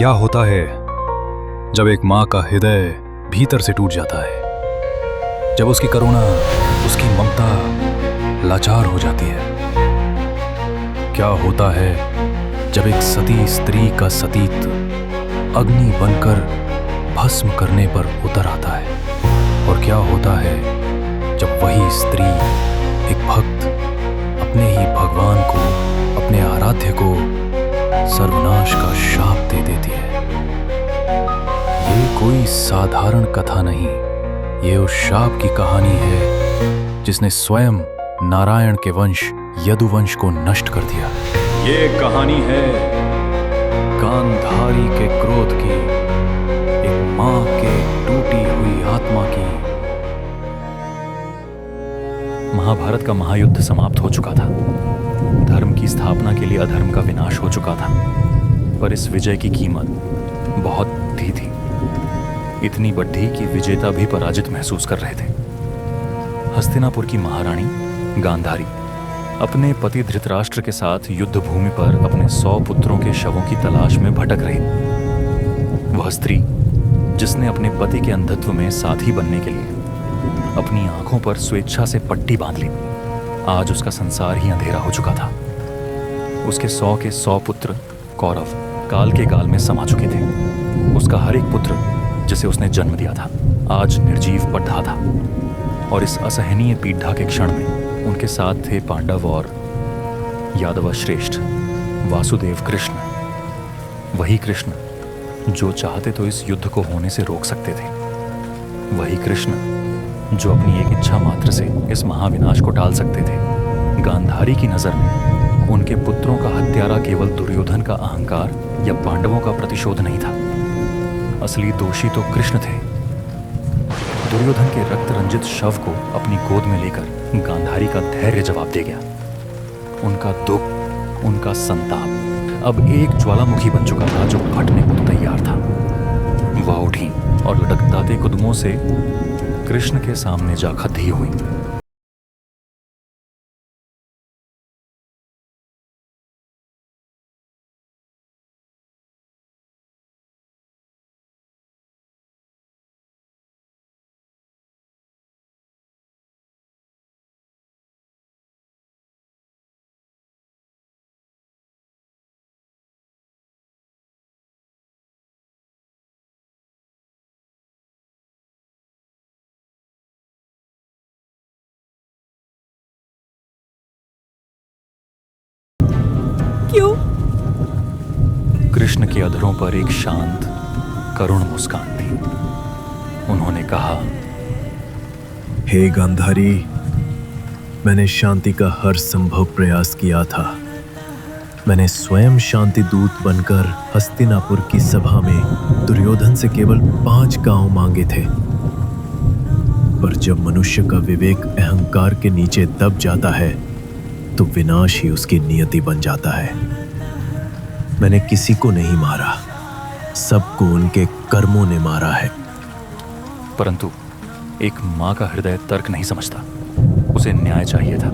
क्या होता है जब एक माँ का हृदय भीतर से टूट जाता है, जब उसकी करुणा, उसकी ममता लाचार हो जाती है? क्या होता है जब एक सती स्त्री का सतीत्व अग्नि बनकर भस्म करने पर उतर आता है? और क्या होता है जब वही स्त्री, एक भक्त, अपने ही भगवान को, अपने आराध्य को सर्वनाश का शाप दे देती है? ये कोई साधारण कथा नहीं, ये उस शाप की कहानी है जिसने स्वयं नारायण के वंश यदुवंश को नष्ट कर दिया। ये कहानी है गांधारी के क्रोध की, एक मां के टूटी हुई आत्मा की। महाभारत का महायुद्ध समाप्त हो चुका था। धर्म की स्थापना के लिए अधर्म का विनाश हो चुका था, पर इस विजय की कीमत बहुत बढ़ी थी। इतनी बढ़ी कि विजेता भी पराजित महसूस कर रहे थे। हस्तिनापुर की महारानी गांधारी अपने पति धृतराष्ट्र के साथ युद्ध भूमि पर अपने 100 पुत्रों के शवों की तलाश में भटक रही। वह स्त्री जिसने अपने पति के अंधत्व में साथी बनने के लिए अपनी आंखों पर स्वेच्छा से पट्टी बांध ली, आज उसका संसार ही अंधेरा हो चुका था। उसके 100 के 100 पुत्र कौरव काल के गाल में समा चुके थे। उसका हर एक पुत्र जिसे उसने जन्म दिया था आज निर्जीव पड़ रहा था। और इस असहनीय पीड़ा के क्षण में उनके साथ थे पांडव और यादव श्रेष्ठ वासुदेव कृष्ण, वही कृष्ण जो चाहते तो इस युद्ध को होने से रोक सकते थे, वही कृष्ण जो अपनी एक इच्छा मात्र से इस महाविनाश को टाल सकते थे। गांधारी की नजर में उनके पुत्रों का हत्यारा केवल दुर्योधन का अहंकार या पांडवों का प्रतिशोध नहीं था, असली दोषी तो कृष्ण थे। दुर्योधन के रक्त रंजित शव को अपनी गोद में लेकर गांधारी का धैर्य जवाब दे गया। उनका दुख, उनका संताप अब एक ज्वालामुखी बन चुका था जो फटने को तैयार था। वह उठी और लटकताते कदमों से कृष्ण के सामने जा खड़ी हुई। क्यों? कृष्ण के अधरों पर एक शांत, करुण मुस्कान थी। उन्होंने कहा, हे गांधारी, मैंने शांति का हर संभव प्रयास किया था। मैंने स्वयं शांति दूत बनकर हस्तिनापुर की सभा में दुर्योधन से केवल 5 गांव मांगे थे। पर जब मनुष्य का विवेक अहंकार के नीचे दब जाता है तो विनाश ही उसकी नियति बन जाता है। मैंने किसी को नहीं मारा, सबको उनके कर्मों ने मारा है। परंतु एक मां का हृदय तर्क नहीं समझता, उसे न्याय चाहिए था।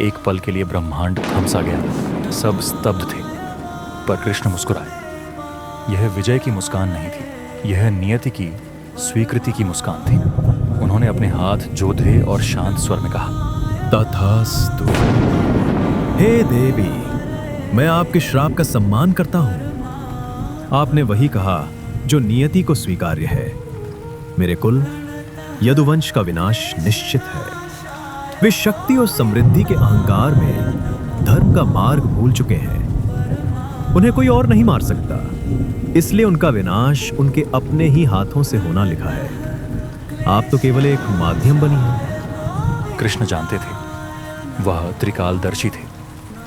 एक पल के लिए ब्रह्मांड थम सा गया, सब स्तब्ध थे। पर कृष्ण मुस्कुराए। यह विजय की मुस्कान नहीं थी, यह नियति की स्वीकृति की मुस्कान थी। उन्होंने अपने हाथ जोधे और शांत स्वर में कहा, तथास्तु। हे देवी, मैं आपके श्राप का सम्मान करता हूं। आपने वही कहा जो नियति को स्वीकार्य है। मेरे कुल यदुवंश का विनाश निश्चित है। वे शक्ति और समृद्धि के अहंकार में धर्म का मार्ग भूल चुके हैं। उन्हें कोई और नहीं मार सकता, इसलिए उनका विनाश उनके अपने ही हाथों से होना लिखा है। आप तो केवल एक माध्यम बनी हैं। कृष्ण जानते थे, वह त्रिकालदर्शी थे।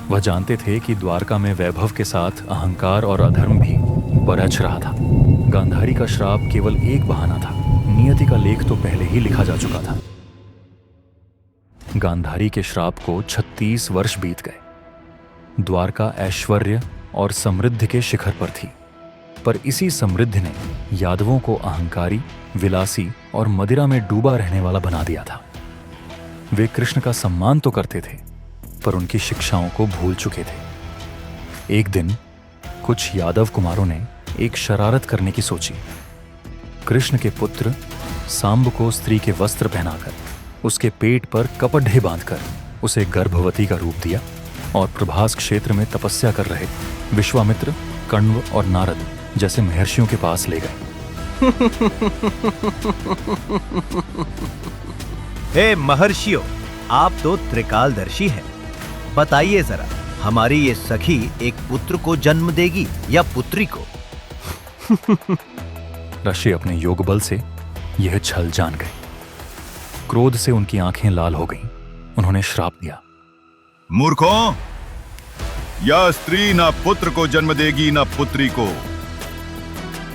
वह जानते थे कि द्वारका में वैभव के साथ अहंकार और अधर्म भी बरछ रहा था। गांधारी का श्राप केवल एक बहाना था। नियति का लेख तो पहले ही लिखा जा चुका था। गांधारी के श्राप को 36 वर्ष बीत गए। द्वारका ऐश्वर्य और समृद्धि के शिखर पर थी, पर इसी समृद्धि ने यादवों को अहंकारी, विलासी और मदिरा में डूबा रहने वाला बना दिया था। वे कृष्ण का सम्मान तो करते थे, पर उनकी शिक्षाओं को भूल चुके थे। एक दिन कुछ यादव कुमारों ने एक शरारत करने की सोची। कृष्ण के पुत्र सांब को स्त्री के वस्त्र पहनाकर उसके पेट पर कपड़े बांधकर उसे गर्भवती का रूप दिया और प्रभास क्षेत्र में तपस्या कर रहे विश्वामित्र, कण्व और नारद जैसे महर्षियों के पास ले गए। हे महर्षियों, आप तो त्रिकालदर्शी हैं। बताइए जरा, हमारी ये सखी एक पुत्र को जन्म देगी या पुत्री को? ऋषि अपने योग बल से यह छल जान गए। क्रोध से उनकी आंखें लाल हो गईं। उन्होंने श्राप दिया, मूर्खों, यह स्त्री ना पुत्र को जन्म देगी ना पुत्री को,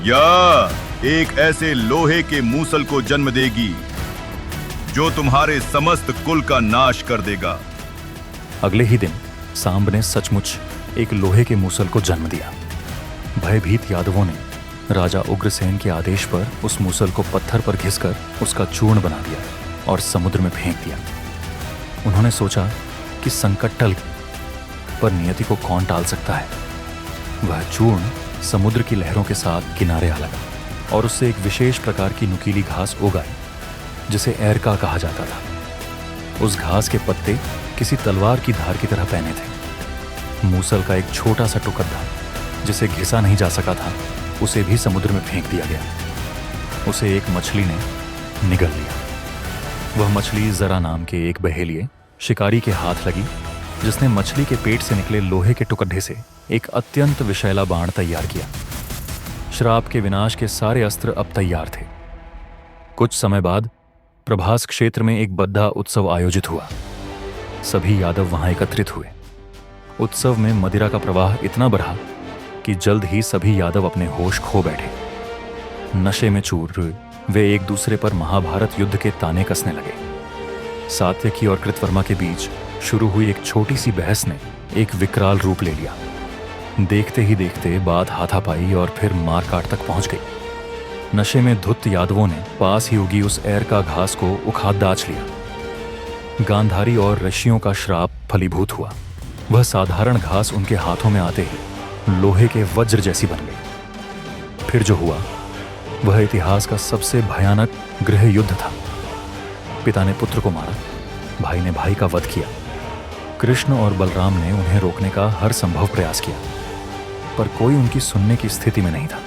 यह एक ऐसे लोहे के मूसल को जन्म देगी जो तुम्हारे समस्त कुल का नाश कर देगा। अगले ही दिन सांब ने सचमुच एक लोहे के मूसल को जन्म दिया। भयभीत यादवों ने राजा उग्रसेन के आदेश पर उस मूसल को पत्थर पर घिसकर उसका चूर्ण बना दिया और समुद्र में फेंक दिया। उन्होंने सोचा कि संकट टल गया, पर नियति को कौन टाल सकता है। वह चूर्ण समुद्र की लहरों के साथ किनारे आ लगा और उससे एक विशेष प्रकार की नुकीली घास उग आई, जिसे एरका कहा जाता था। उस घास के पत्ते किसी तलवार की धार की तरह पहने थे। मूसल का एक छोटा सा टुकड़ा था जिसे घिसा नहीं जा सका था, उसे भी समुद्र में फेंक दिया गया। उसे एक मछली ने निगल लिया। वह मछली जरा नाम के एक बहेलिए शिकारी के हाथ लगी, जिसने मछली के पेट से निकले लोहे के टुकड़े से एक अत्यंत विषैला बाण तैयार किया। श्राप के विनाश के सारे अस्त्र अब तैयार थे। कुछ समय बाद प्रभास क्षेत्र में एक बद्धा उत्सव आयोजित हुआ। सभी यादव वहां एकत्रित हुए। उत्सव में मदिरा का प्रवाह इतना बढ़ा कि जल्द ही सभी यादव अपने होश खो बैठे। नशे में चूर वे एक दूसरे पर महाभारत युद्ध के ताने कसने लगे। सात्यकी और कृतवर्मा के बीच शुरू हुई एक छोटी सी बहस ने एक विकराल रूप ले लिया। देखते ही देखते बात हाथापाई और फिर मारकाट तक पहुंच गई। नशे में धुत यादवों ने पास ही उगी उस एरका घास को उखाड़ दाच लिया। गांधारी और ऋषियों का श्राप फलीभूत हुआ। वह साधारण घास उनके हाथों में आते ही लोहे के वज्र जैसी बन गई। फिर जो हुआ वह इतिहास का सबसे भयानक गृह युद्ध था। पिता ने पुत्र को मारा, भाई ने भाई का वध किया। कृष्ण और बलराम ने उन्हें रोकने का हर संभव प्रयास किया, पर कोई उनकी सुनने की स्थिति में नहीं था।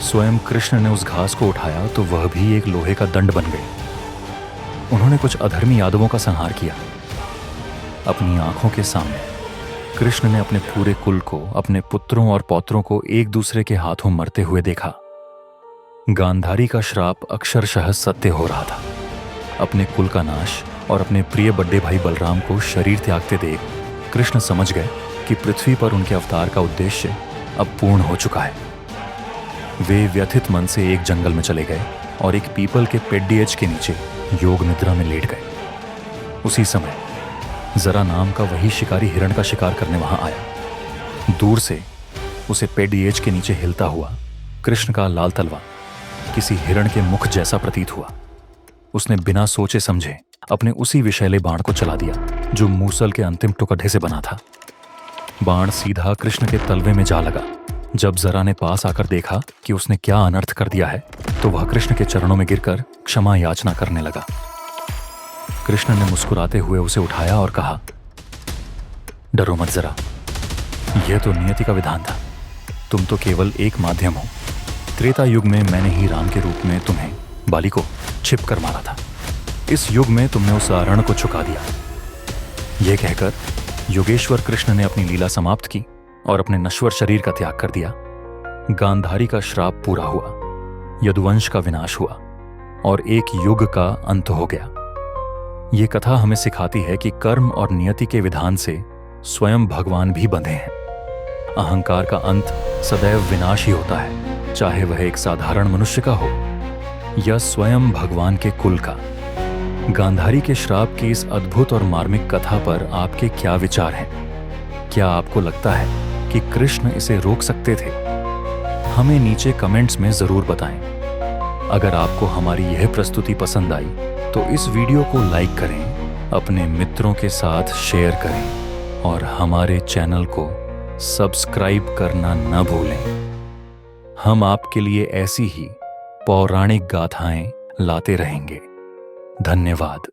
स्वयं कृष्ण ने उस घास को उठाया तो वह भी एक लोहे का दंड बन गई। उन्होंने कुछ अधर्मी यादवों का संहार किया। अपनी आंखों के सामने कृष्ण ने अपने पूरे कुल को, अपने पुत्रों और पौत्रों को एक दूसरे के हाथों मरते हुए देखा। गांधारी का श्राप अक्षरशः सत्य हो रहा था। अपने कुल का नाश और अपने प्रिय बड़े भाई बलराम को शरीर त्यागते देख कृष्ण समझ गए कि पृथ्वी पर उनके अवतार का उद्देश्य अब पूर्ण हो चुका है। वे व्यथित मन से एक जंगल में चले गए और एक पीपल के पेड्डिएज के नीचे योग निद्रा में लेट गए। उसी समय जरा नाम का वही शिकारी हिरण का शिकार करने वहां आया। दूर से उसे पेड्डिएज के नीचे हिलता हुआ कृष्ण का लाल तलवा किसी हिरण के मुख जैसा प्रतीत हुआ। उसने बिना सोचे समझे अपने उसी विषैले बाण को चला दिया जो मूसल के अंतिम टुकड़े से बना था। बाण सीधा कृष्ण के तलवे में जा लगा। जब जरा ने पास आकर देखा कि उसने क्या अनर्थ कर दिया है, तो वह कृष्ण के चरणों में गिरकर क्षमा याचना करने लगा। कृष्ण ने मुस्कुराते हुए उसे उठाया और कहा, डरो मत जरा, यह तो नियति का विधान था। तुम तो केवल एक माध्यम हो। त्रेता युग में मैंने ही राम के रूप में तुम्हें, बाली को, छिप कर मारा था। इस युग में तुमने उस अरण को चुका दिया। यह कहकर योगेश्वर कृष्ण ने अपनी लीला समाप्त की और अपने नश्वर शरीर का त्याग कर दिया। गांधारी का श्राप पूरा हुआ, यदुवंश का विनाश हुआ और एक युग का अंत हो गया। ये कथा हमें सिखाती है कि कर्म और नियति के विधान से स्वयं भगवान भी बंधे हैं। अहंकार का अंत सदैव विनाश ही होता है, चाहे वह एक साधारण मनुष्य का हो या स्वयं भगवान के कुल का। गांधारी के श्राप की इस अद्भुत और मार्मिक कथा पर आपके क्या विचार हैं? क्या आपको लगता है कि कृष्ण इसे रोक सकते थे? हमें नीचे कमेंट्स में जरूर बताएं। अगर आपको हमारी यह प्रस्तुति पसंद आई तो इस वीडियो को लाइक करें, अपने मित्रों के साथ शेयर करें और हमारे चैनल को सब्सक्राइब करना न भूलें। हम आपके लिए ऐसी ही पौराणिक गाथाएं लाते रहेंगे। धन्यवाद।